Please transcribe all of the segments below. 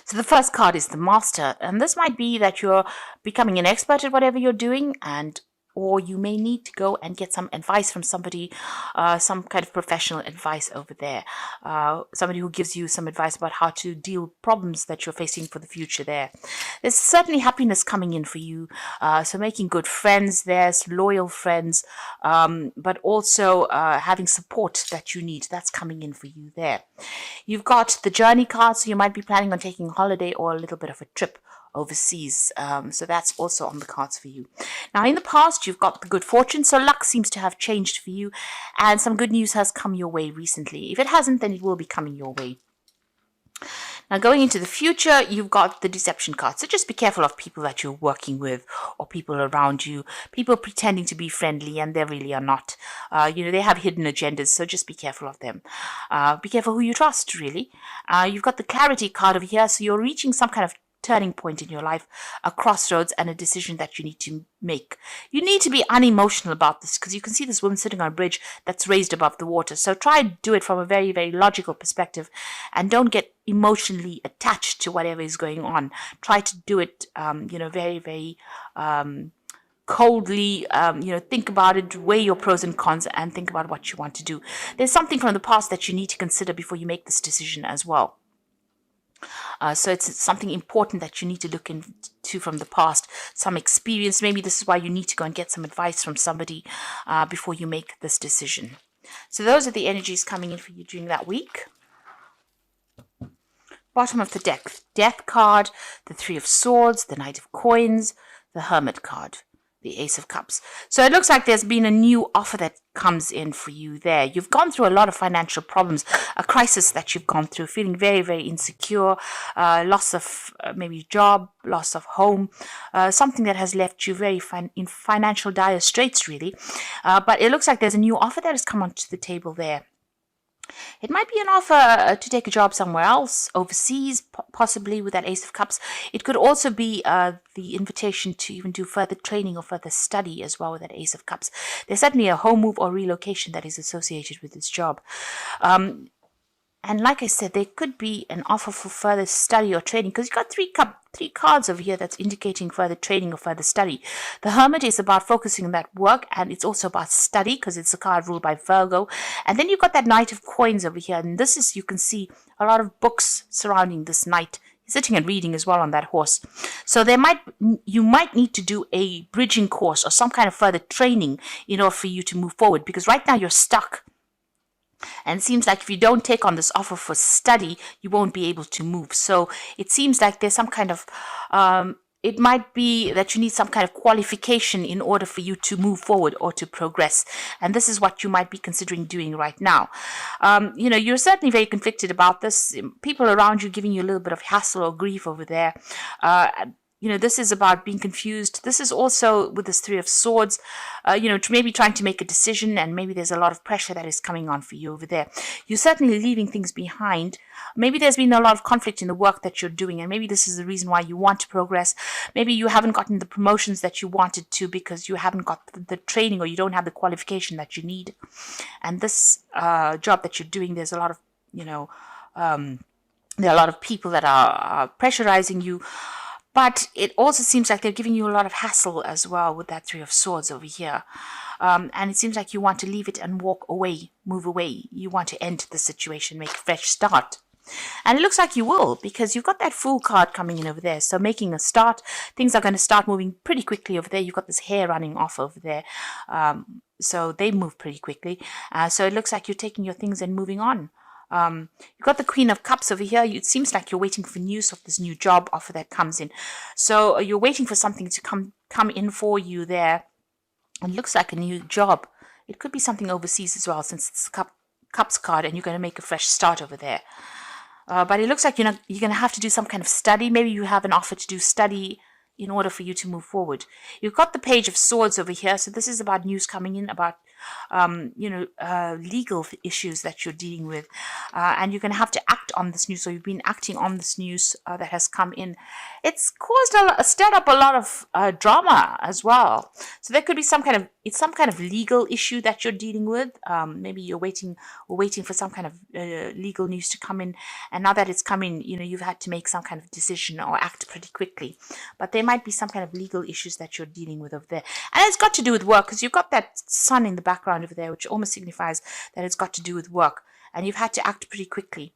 So the first card is the Master, and this might be that you're becoming an expert at whatever you're doing, and or you may need to go and get some advice from somebody, some kind of professional advice over there, somebody who gives you some advice about how to deal with problems that you're facing for the future there. There's certainly happiness coming in for you, so making good friends, there's loyal friends, but also having support that you need, that's coming in for you there. You've got the journey card, so you might be planning on taking a holiday or a little bit of a trip overseas. So that's also on the cards for you. Now, in the past, you've got the good fortune, so luck seems to have changed for you, and some good news has come your way recently. If it hasn't, then it will be coming your way. Now, going into the future, you've got the deception card. So just be careful of people that you're working with or people around you, people pretending to be friendly and they really are not. They have hidden agendas, so just be careful of them. Be careful who you trust, really. You've got the clarity card over here, so you're reaching some kind of turning point in your life, a crossroads and a decision that you need to make. You need to be unemotional about this because you can see this woman sitting on a bridge that's raised above the water. So try and do it from a very, very logical perspective and don't get emotionally attached to whatever is going on. Try to do it, very, very coldly, think about it, weigh your pros and cons and think about what you want to do. There's something from the past that you need to consider before you make this decision as well. So it's something important that you need to look into from the past, some experience. Maybe this is why you need to go and get some advice from somebody before you make this decision. So those are the energies coming in for you during that week. Bottom of the deck, Death card, the Three of Swords, the Knight of Coins, the Hermit card, the Ace of Cups. So it looks like there's been a new offer that comes in for you there. You've gone through a lot of financial problems, a crisis that you've gone through, feeling very, very insecure, loss of maybe job, loss of home, something that has left you very in financial dire straits, really. But it looks like there's a new offer that has come onto the table there. It might be an offer to take a job somewhere else, overseas, possibly with that Ace of Cups. It could also be the invitation to even do further training or further study as well with that Ace of Cups. There's certainly a home move or relocation that is associated with this job. And like I said, there could be an offer for further study or training because you've got three cards over here that's indicating further training or further study. The Hermit is about focusing on that work, and it's also about study because it's a card ruled by Virgo. And then you've got that Knight of Coins over here, and this is, you can see a lot of books surrounding this knight. He's sitting and reading as well on that horse. So you might need to do a bridging course or some kind of further training in order for you to move forward, because right now you're stuck. And it seems like if you don't take on this offer for study, you won't be able to move. So it seems like there's some kind of, it might be that you need some kind of qualification in order for you to move forward or to progress. And this is what you might be considering doing right now. You're certainly very conflicted about this. People around you giving you a little bit of hassle or grief over there. This is about being confused. This is also with this Three of Swords, maybe trying to make a decision, and maybe there's a lot of pressure that is coming on for you over there. You're certainly leaving things behind. Maybe there's been a lot of conflict in the work that you're doing, and maybe this is the reason why you want to progress. Maybe you haven't gotten the promotions that you wanted to because you haven't got the training or you don't have the qualification that you need. And this job that you're doing, there's a lot of, there are a lot of people that are pressurizing you. But it also seems like they're giving you a lot of hassle as well with that Three of Swords over here. And it seems like you want to leave it and walk away, move away. You want to end the situation, make a fresh start. And it looks like you will, because you've got that Fool card coming in over there. So making a start, things are going to start moving pretty quickly over there. You've got this hair running off over there. So they move pretty quickly. So it looks like you're taking your things and moving on. You've got the Queen of Cups over here. It seems like you're waiting for news of this new job offer that comes in. So you're waiting for something to come in for you there. It looks like a new job. It could be something overseas as well, since it's the Cups card and you're going to make a fresh start over there. But it looks like you're going to have to do some kind of study. Maybe you have an offer to do study in order for you to move forward. You've got the Page of Swords over here. So this is about news coming in about legal issues that you're dealing with, and you're going to have to act on this news. So you've been acting on this news that has come in. It's caused stirred up a lot of drama as well. So there could be some kind of legal issue that you're dealing with. Maybe you're waiting for some kind of legal news to come in, and now that it's come in, you've had to make some kind of decision or act pretty quickly. But there might be some kind of legal issues that you're dealing with over there, and it's got to do with work, because you've got that sun in the background over there, which almost signifies that it's got to do with work, and you've had to act pretty quickly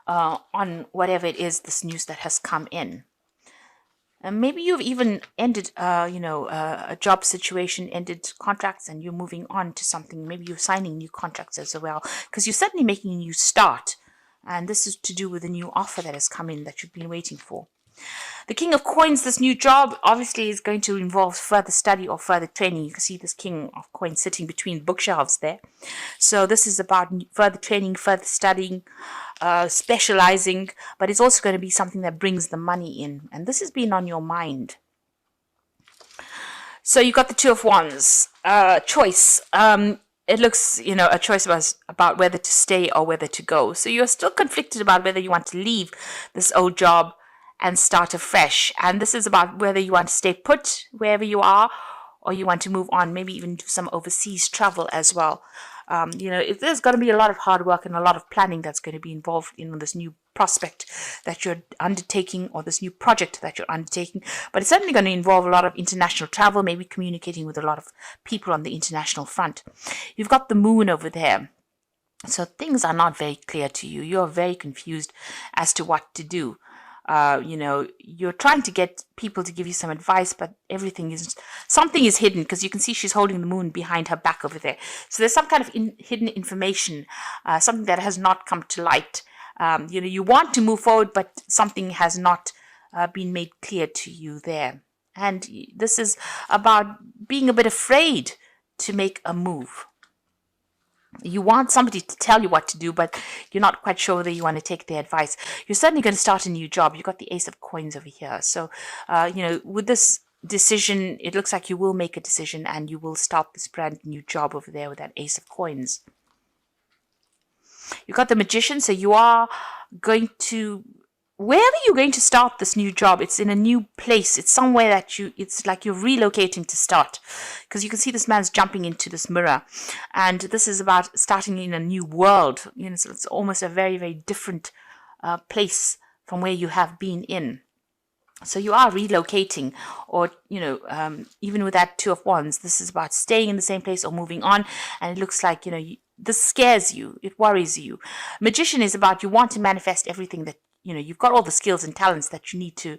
on whatever it is, this news that has come in. And maybe you've even ended, a job situation, ended contracts, and you're moving on to something. Maybe you're signing new contracts as well, because you're certainly making a new start. And this is to do with a new offer that has come in that you've been waiting for. The King of Coins, this new job, obviously is going to involve further study or further training. You can see this King of Coins sitting between bookshelves there. So this is about further training, further studying, specializing, but it's also going to be something that brings the money in. And this has been on your mind. So you got the Two of Wands, choice. It looks, a choice about whether to stay or whether to go. So you're still conflicted about whether you want to leave this old job and start afresh. And this is about whether you want to stay put wherever you are, or you want to move on, maybe even do some overseas travel as well. There's going to be a lot of hard work and a lot of planning that's going to be involved in this new prospect that you're undertaking, or this new project that you're undertaking. But it's certainly going to involve a lot of international travel, maybe communicating with a lot of people on the international front. You've got the moon over there. So things are not very clear to you. You're very confused as to what to do. You're trying to get people to give you some advice, but something is hidden, because you can see she's holding the moon behind her back over there. So there's some kind of hidden information, something that has not come to light. You want to move forward, but something has not been made clear to you there. And this is about being a bit afraid to make a move. You want somebody to tell you what to do, but you're not quite sure whether you want to take their advice. You're certainly going to start a new job. You've got the Ace of Coins over here. So, with this decision, it looks like you will make a decision and you will start this brand new job over there with that Ace of Coins. You've got the Magician. So you are going to, wherever you're going to start this new job, it's in a new place. It's somewhere that it's like you're relocating to start, because you can see this man's jumping into this mirror, and this is about starting in a new world. So it's almost a very, very different place from where you have been in. So you are relocating, or, even with that Two of Wands, this is about staying in the same place or moving on. And it looks like, this scares you. It worries you. Magician is about you want to manifest everything that, you've got all the skills and talents that you need to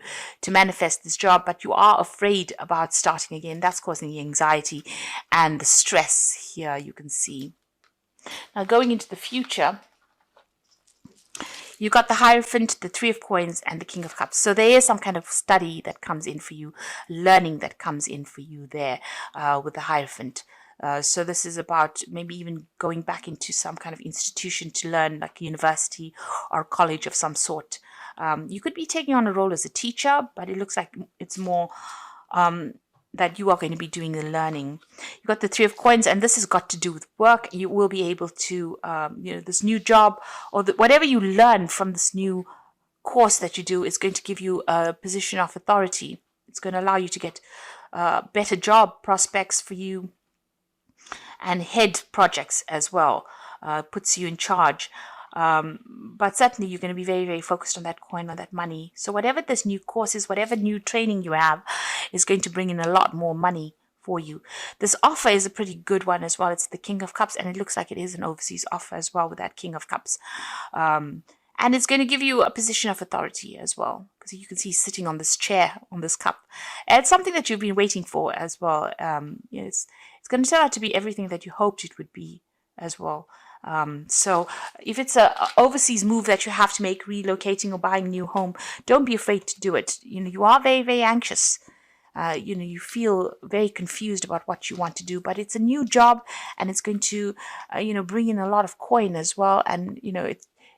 manifest this job, but you are afraid about starting again. That's causing the anxiety and the stress here, you can see. Now going into the future, you got the Hierophant, the Three of Coins, and the King of Cups. So there is some kind of study that comes in for you, learning that comes in for you there with the Hierophant. So this is about maybe even going back into some kind of institution to learn, like a university or college of some sort. You could be taking on a role as a teacher, but it looks like it's more that you are going to be doing the learning. You've got the Three of Coins, and this has got to do with work. You will be able to, this new job, or whatever you learn from this new course that you do is going to give you a position of authority. It's going to allow you to get better job prospects for you, and head projects as well, puts you in charge. But certainly you're going to be very, very focused on that coin, on that money. So whatever this new course is, whatever new training you have, is going to bring in a lot more money for you. This offer is a pretty good one as well. It's the King of Cups, and it looks like it is an overseas offer as well with that King of Cups. And it's going to give you a position of authority as well, because you can see sitting on this chair, on this cup. And it's something that you've been waiting for as well. It's going to turn out to be everything that you hoped it would be as well. So if it's a overseas move that you have to make, relocating or buying a new home, don't be afraid to do it. You are very, very anxious. You feel very confused about what you want to do, but it's a new job, and it's going to, bring in a lot of coin as well. And,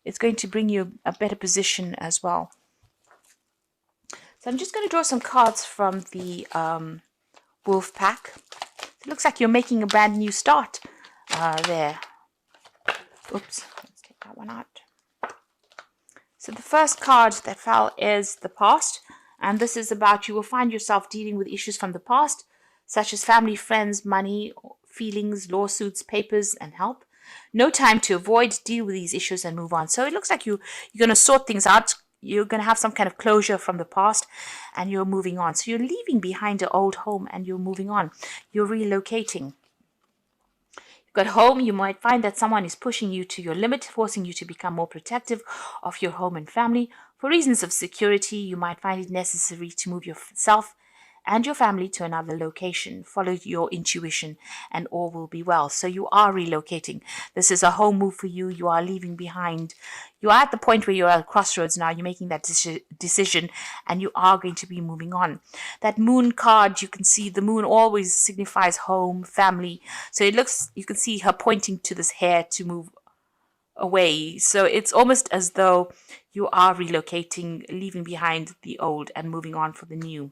it's going to bring you a better position as well. So I'm just going to draw some cards from the Wolf pack. It looks like you're making a brand new start there. Oops, let's take that one out. So the first card that fell is the past, and this is about you will find yourself dealing with issues from the past, such as family, friends, money, feelings, lawsuits, papers, and help. No time to avoid, deal with these issues and move on. So it looks like you're going to sort things out. You're going to have some kind of closure from the past and you're moving on. So you're leaving behind an old home and you're moving on. You're relocating. At home, you might find that someone is pushing you to your limit, forcing you to become more protective of your home and family. For reasons of security, you might find it necessary to move yourself and your family to another location. Follow your intuition and all will be well. So you are relocating. This is a home move for you. You are leaving behind. You are at the point where you're at a crossroads now. You're making that decision and you are going to be moving on. That moon card, you can see the moon always signifies home, family. So it looks, you can see her pointing to this hair to move away. So it's almost as though you are relocating, leaving behind the old and moving on for the new.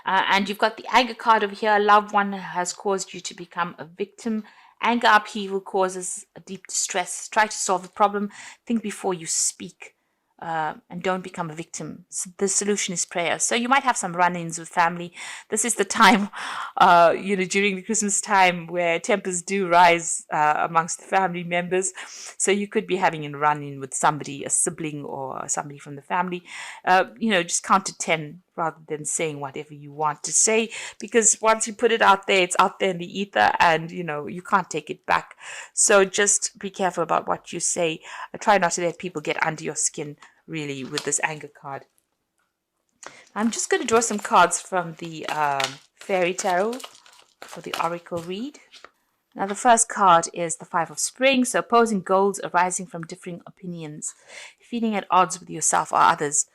And you've got the anger card over here. A loved one has caused you to become a victim. Anger upheaval causes a deep distress. Try to solve the problem. Think before you speak. And don't become a victim. So the solution is prayer. So you might have some run-ins with family. This is the time, during the Christmas time where tempers do rise amongst the family members. So you could be having a run-in with somebody, a sibling or somebody from the family. Just count to 10 rather than saying whatever you want to say, because once you put it out there, it's out there in the ether and, you can't take it back. So just be careful about what you say. Try not to let people get under your skin, really, with this anger card. I'm just going to draw some cards from the Fairy Tarot for the Oracle read. Now, the first card is the Five of Spring, so opposing goals arising from differing opinions, feeling at odds with yourself or others,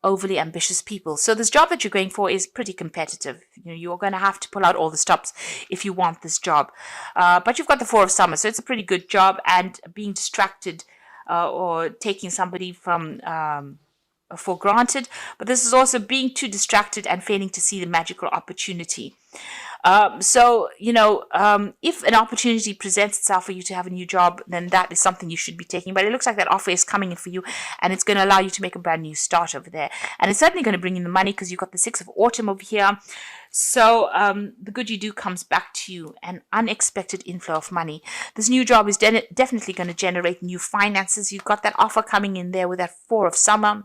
overly ambitious people. So this job that you're going for is pretty competitive. You're going to have to pull out all the stops if you want this job. But you've got the Four of Summer, so it's a pretty good job, and being distracted or taking somebody from for granted. But this is also being too distracted and failing to see the magical opportunity. If an opportunity presents itself for you to have a new job, then that is something you should be taking. But it looks like that offer is coming in for you, and it's going to allow you to make a brand new start over there. And it's certainly going to bring in the money because you've got the Six of Autumn over here. So the good you do comes back to you, an unexpected inflow of money. This new job is definitely going to generate new finances. You've got that offer coming in there with that Four of Summer.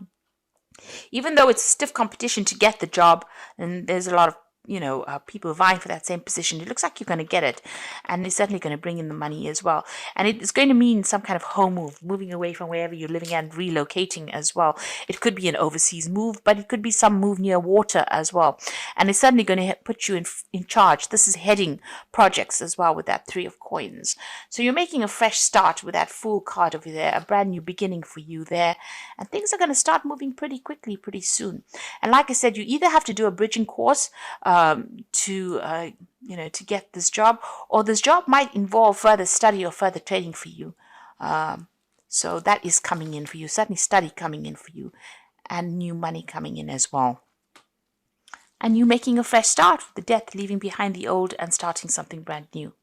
Even though it's stiff competition to get the job, and there's a lot of people vying for that same position, it looks like you're going to get it, and it's certainly going to bring in the money as well. And it's going to mean some kind of home move, moving away from wherever you're living and relocating as well. It could be an overseas move, but it could be some move near water as well. And it's certainly going to put you in charge. This is heading projects as well with that Three of Coins. So you're making a fresh start with that Fool card over there, a brand new beginning for you there. And things are going to start moving pretty quickly, pretty soon. And like I said, you either have to do a bridging course to get this job, or this job might involve further study or further training for you. So that is coming in for you, certainly study coming in for you, and new money coming in as well. And you making a fresh start with the Death, leaving behind the old and starting something brand new.